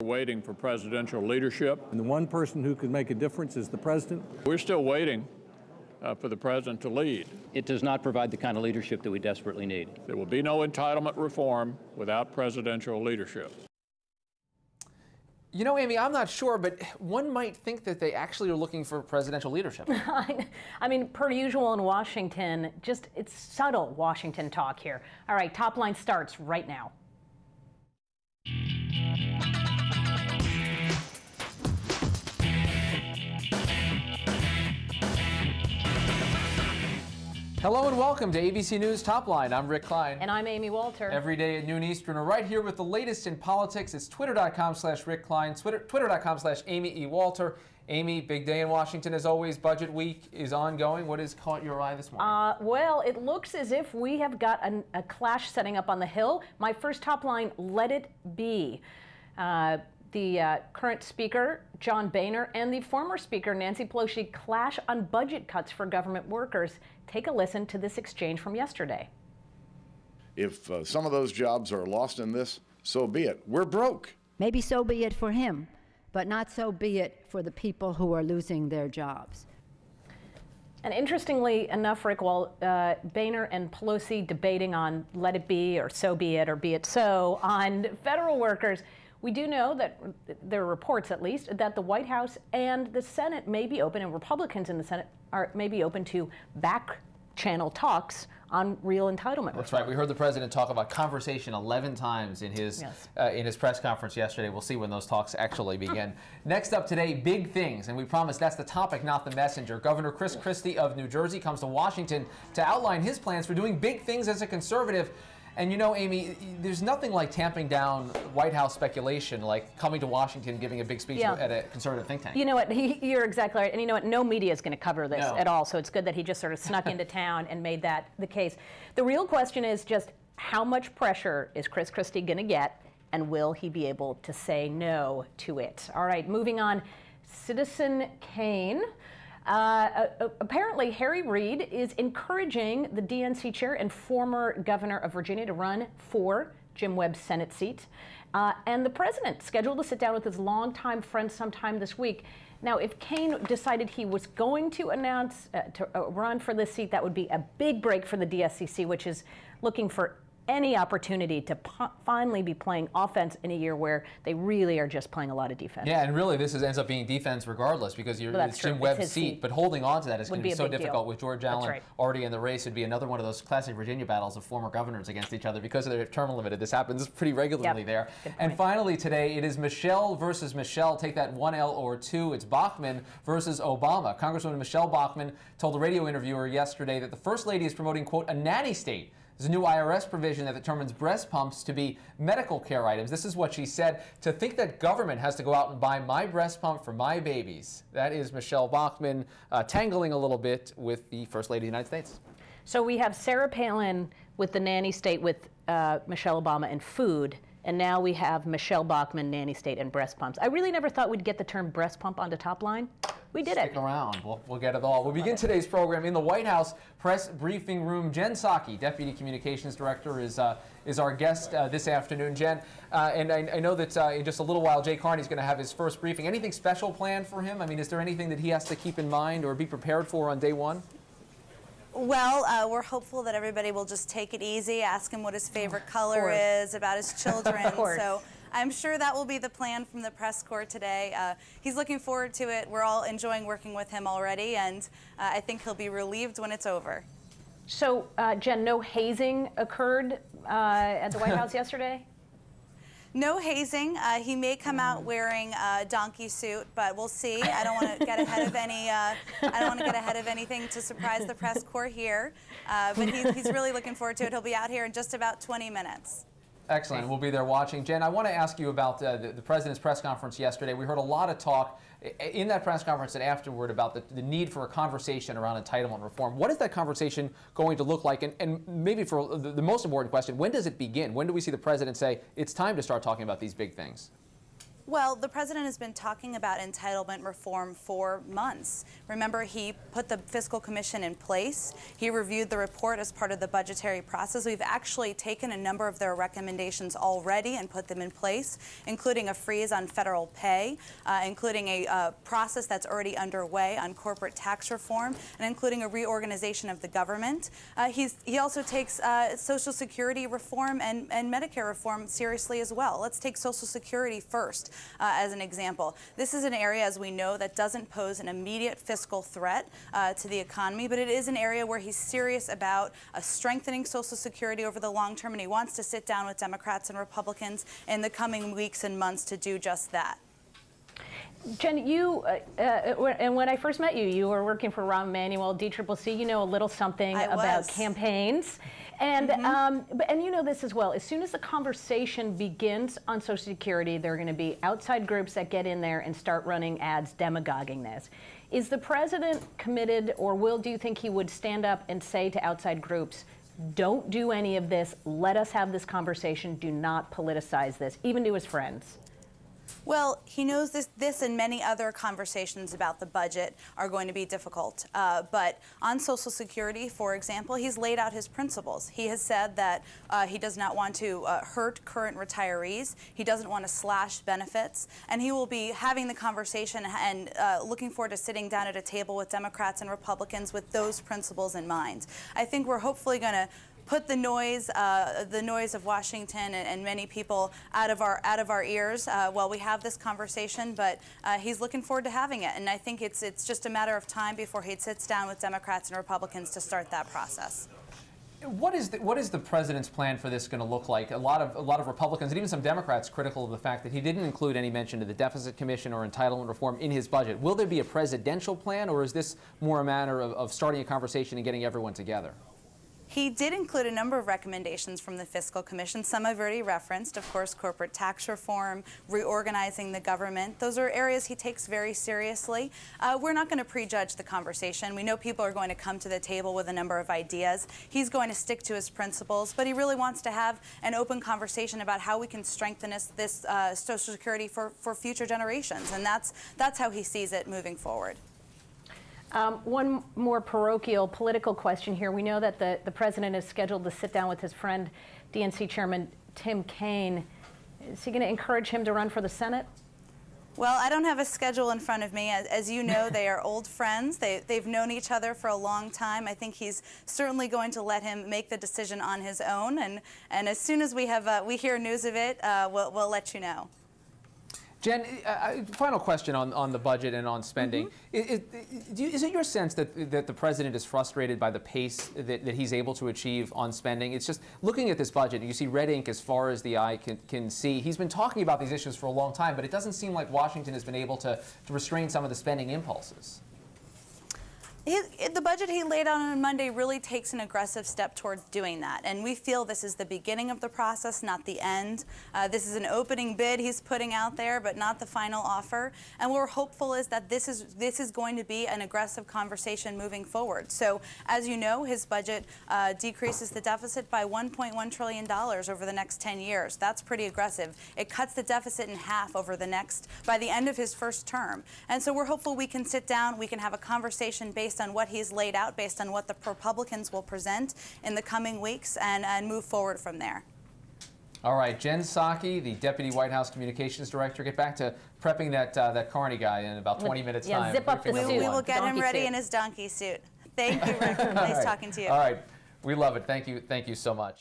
Waiting for presidential leadership. And the one person who can make a difference is the president. We're still waiting for the president to lead. It does not provide the kind of leadership that we desperately need. There will be no entitlement reform without presidential leadership. You know, Amy, I'm not sure, but one might think that they actually are looking for presidential leadership. I mean, per usual in Washington, it's subtle Washington talk here. All right, Top Line starts right now. Hello and welcome to ABC News Top Line. I'm Rick Klein. And I'm Amy Walter. Every day at noon Eastern, we're right here with the latest in politics. It's twitter.com/Rick Klein, twitter.com/Amy E. Walter. Amy, big day in Washington as always. Budget week is ongoing. What has caught your eye this morning? Well, it looks as if we have got a clash setting up on the Hill. My first top line, let it be. The current Speaker, John Boehner, and the former Speaker, Nancy Pelosi, clash on budget cuts for government workers. Take a listen to this exchange from yesterday. If some of those jobs are lost in this, so be it. We're broke. Maybe so be it for him, but not so be it for the people who are losing their jobs. And interestingly enough, Rick, while Boehner and Pelosi debating on let it be or so be it or be it so on federal workers, we do know that there are reports, at least, that the White House and the Senate may be open, and Republicans in the Senate may be open to back-channel talks on real entitlement. That's right. We heard the president talk about conversation 11 times in his press conference yesterday. We'll see when those talks actually begin. Next up today, big things, and we promise that's the topic, not the messenger. Governor Christie of New Jersey comes to Washington to outline his plans for doing big things as a conservative. And you know, Amy, there's nothing like tamping down White House speculation, like coming to Washington, giving a big speech at a conservative think tank. You know what, you're exactly right. And you know what, no media is going to cover this at all. So it's good that he just sort of snuck into town and made that the case. The real question is just how much pressure is Christie going to get, and will he be able to say no to it? All right, moving on. Citizen Kaine. Apparently, Harry Reid is encouraging the DNC chair and former governor of Virginia to run for Jim Webb's Senate seat. And the president scheduled to sit down with his longtime friend sometime this week. Now, if Kaine decided he was going to announce to run for this seat, that would be a big break for the DSCC, which is looking for any opportunity to finally be playing offense in a year where they really are just playing a lot of defense. Yeah, and really this ends up being defense regardless, because it's Jim Webb's seat, but holding on to that is going to be so difficult with George Allen already in the race. It'd be another one of those classic Virginia battles of former governors against each other because of their term limited. This happens pretty regularly there. And finally today, it is Michelle versus Michelle. Take that one L or two. It's Bachmann versus Obama. Congresswoman Michelle Bachmann told a radio interviewer yesterday that the First Lady is promoting, quote, a nanny state. There's a new IRS provision that determines breast pumps to be medical care items. This is what she said: to think that government has to go out and buy my breast pump for my babies. That is Michelle Bachmann tangling a little bit with the First Lady of the United States. So we have Sarah Palin with the nanny state with Michelle Obama and food, and now we have Michelle Bachmann, nanny state and breast pumps. I really never thought we'd get the term breast pump on the top line. We did it. Stick around. We'll get it all. We'll begin today's program in the White House press briefing room. Jen Psaki, Deputy Communications Director, is our guest this afternoon. Jen, and I know that in just a little while, Jay Carney is going to have his first briefing. Anything special planned for him? I mean, is there anything that he has to keep in mind or be prepared for on day one? Well, we're hopeful that everybody will just take it easy, ask him what his favorite color is, about his children. So I'm sure that will be the plan from the press corps today. He's looking forward to it. We're all enjoying working with him already, and I think he'll be relieved when it's over. So, Jen, no hazing occurred at the White House yesterday? No hazing. He may come out wearing a donkey suit, but we'll see. I don't want to get ahead of any. I don't want to get ahead of anything to surprise the press corps here. But he's really looking forward to it. He'll be out here in just about 20 minutes. Excellent. We'll be there watching. Jen, I want to ask you about the president's press conference yesterday. We heard a lot of talk in that press conference and afterward about the need for a conversation around entitlement reform. What is that conversation going to look like? And maybe for the most important question, when does it begin? When do we see the president say it's time to start talking about these big things? Well, the president has been talking about entitlement reform for months. Remember, he put the Fiscal Commission in place. He reviewed the report as part of the budgetary process. We've actually taken a number of their recommendations already and put them in place, including a freeze on federal pay, including a process that's already underway on corporate tax reform, and including a reorganization of the government. He also takes Social Security reform and Medicare reform seriously as well. Let's take Social Security first. As an example, this is an area, as we know, that doesn't pose an immediate fiscal threat to the economy, but it is an area where he's serious about strengthening Social Security over the long term, and he wants to sit down with Democrats and Republicans in the coming weeks and months to do just that. Jen, you, and when I first met you, you were working for Rahm Emanuel, DCCC. You know a little something about campaigns. And, and you know this as well. As soon as the conversation begins on Social Security, there are going to be outside groups that get in there and start running ads demagoguing this. Is the president committed, or do you think he would stand up and say to outside groups, don't do any of this, let us have this conversation, do not politicize this, even to his friends? Well, he knows this and many other conversations about the budget are going to be difficult. But on Social Security, for example, he's laid out his principles. He has said that he does not want to hurt current retirees. He doesn't want to slash benefits. And he will be having the conversation and looking forward to sitting down at a table with Democrats and Republicans with those principles in mind. I think we're hopefully going to put the noise of Washington and many people out of our ears while we have this conversation. But he's looking forward to having it, and I think it's just a matter of time before he sits down with Democrats and Republicans to start that process. What is the president's plan for this going to look like? A lot of Republicans and even some Democrats critical of the fact that he didn't include any mention of the deficit commission or entitlement reform in his budget. Will there be a presidential plan, or is this more a matter of starting a conversation and getting everyone together? He did include a number of recommendations from the Fiscal Commission. Some I've already referenced, of course, corporate tax reform, reorganizing the government. Those are areas he takes very seriously. We're not going to prejudge the conversation. We know people are going to come to the table with a number of ideas. He's going to stick to his principles, but he really wants to have an open conversation about how we can strengthen this Social Security for future generations, and that's how he sees it moving forward. One more parochial political question here. We know that the president is scheduled to sit down with his friend, DNC Chairman Tim Kaine. Is he going to encourage him to run for the Senate? Well, I don't have a schedule in front of me. As you know, they are old friends. They've known each other for a long time. I think he's certainly going to let him make the decision on his own. And as soon as we hear news of it, we'll let you know. Jen, final question on the budget and on spending. Is it your sense that the president is frustrated by the pace that he's able to achieve on spending? It's just looking at this budget, you see red ink as far as the eye can see. He's been talking about these issues for a long time, but it doesn't seem like Washington has been able to restrain some of the spending impulses. The budget he laid out on Monday really takes an aggressive step towards doing that, and we feel this is the beginning of the process, not the end. This is an opening bid he's putting out there, but not the final offer. And what we're hopeful is that this is going to be an aggressive conversation moving forward. So, as you know, his budget decreases the deficit by $1.1 trillion over the next 10 years. That's pretty aggressive. It cuts the deficit in half by the end of his first term. And so we're hopeful we can sit down, we can have a conversation based on what he's laid out, based on what the Republicans will present in the coming weeks, and move forward from there. All right, Jen Psaki, the Deputy White House Communications Director. Get back to prepping that Carney guy in about 20 minutes' time. Zip up the suit. We will get him ready in his donkey suit. Thank you, Rick. Nice talking to you. All right, we love it. Thank you so much.